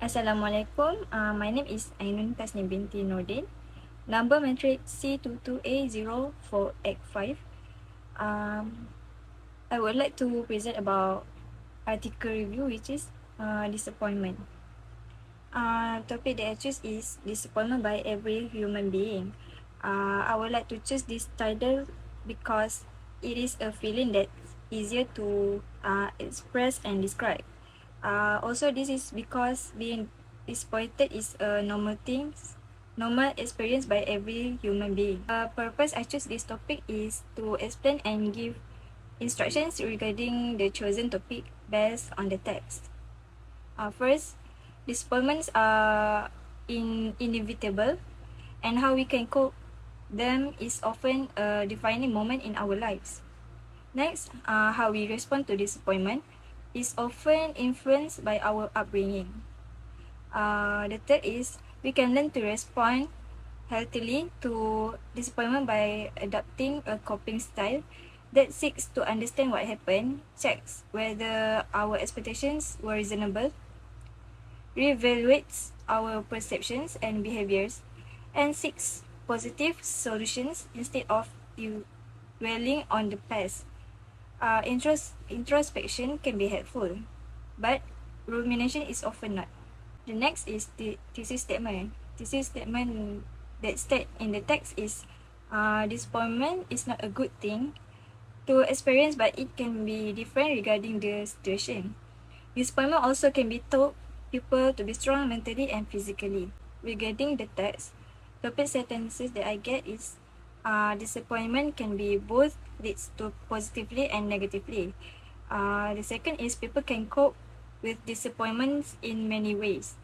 Assalamualaikum. My name is Ainun Tasnim binti Nordin. Number matric C22A0485. I would like to present about article review, which is disappointment. Topic that I choose is disappointment by every human being. I would like to choose this title because it is a feeling that's easier to express and describe. Also, this is because being disappointed is a normal experience by every human being. Purpose I choose this topic is to explain and give instructions regarding the chosen topic based on the text. First, disappointments are inevitable, and how we can cope them is often a defining moment in our lives. Next, how we respond to disappointment is often influenced by our upbringing. The third is we can learn to respond healthily to disappointment by adopting a coping style that seeks to understand what happened, checks whether our expectations were reasonable, reevaluates our perceptions and behaviors, and seeks positive solutions instead of dwelling on the past. Introspection can be helpful, but rumination is often not. The next is the thesis statement. Thesis statement that state in the text is disappointment is not a good thing to experience, but it can be different regarding the situation. Disappointment also can be taught people to be strong mentally and physically. Regarding the text, topic sentences that I get is disappointment can be both leads to positively and negatively. The second is people can cope with disappointments in many ways.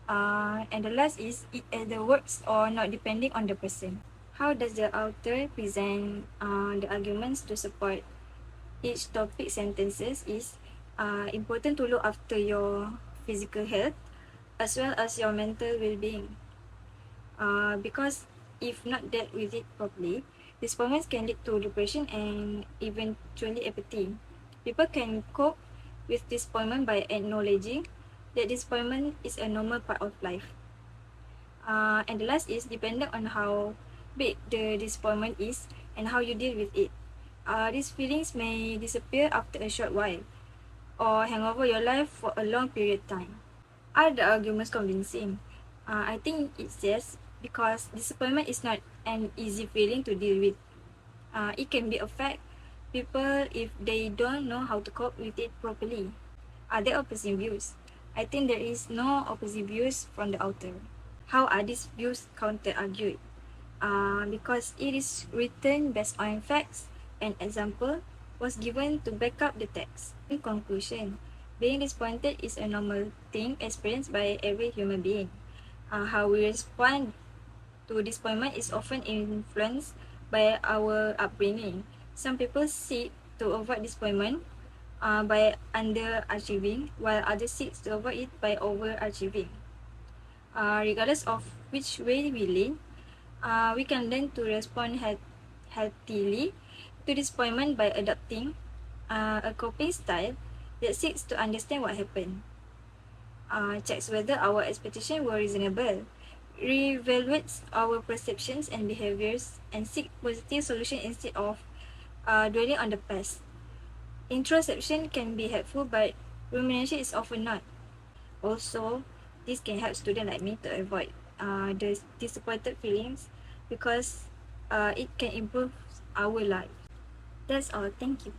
And the last is it either works or not depending on the person. How does the author present the arguments to support each topic sentences is important to look after your physical health as well as your mental well-being. Because if not dealt with it properly, disappointments can lead to depression and eventually apathy. People can cope with disappointment by acknowledging that disappointment is a normal part of life. And the last is dependent on how big the disappointment is and how you deal with it. These feelings may disappear after a short while or hang over your life for a long period of time. Are the arguments convincing? I think it's yes, because disappointment is not an easy feeling to deal with. It can be affect people if they don't know how to cope with it properly. Are there opposing views? I think there is no opposing views from the author. How are these views counter-argued? Because it is written based on facts and example was given to back up the text. In conclusion, being disappointed is a normal thing experienced by every human being. How we respond to disappointment is often influenced by our upbringing. Some people seek to avoid disappointment by underachieving, while others seek to avoid it by overachieving. Regardless of which way we lean, we can learn to respond healthily to disappointment by adopting a coping style that seeks to understand what happened, checks whether our expectations were reasonable, reevaluates our perceptions and behaviors, and seek positive solutions instead of dwelling on the past. Introspection can be helpful, but rumination is often not. Also, this can help students like me to avoid the disappointed feelings because it can improve our life. That's all. Thank you.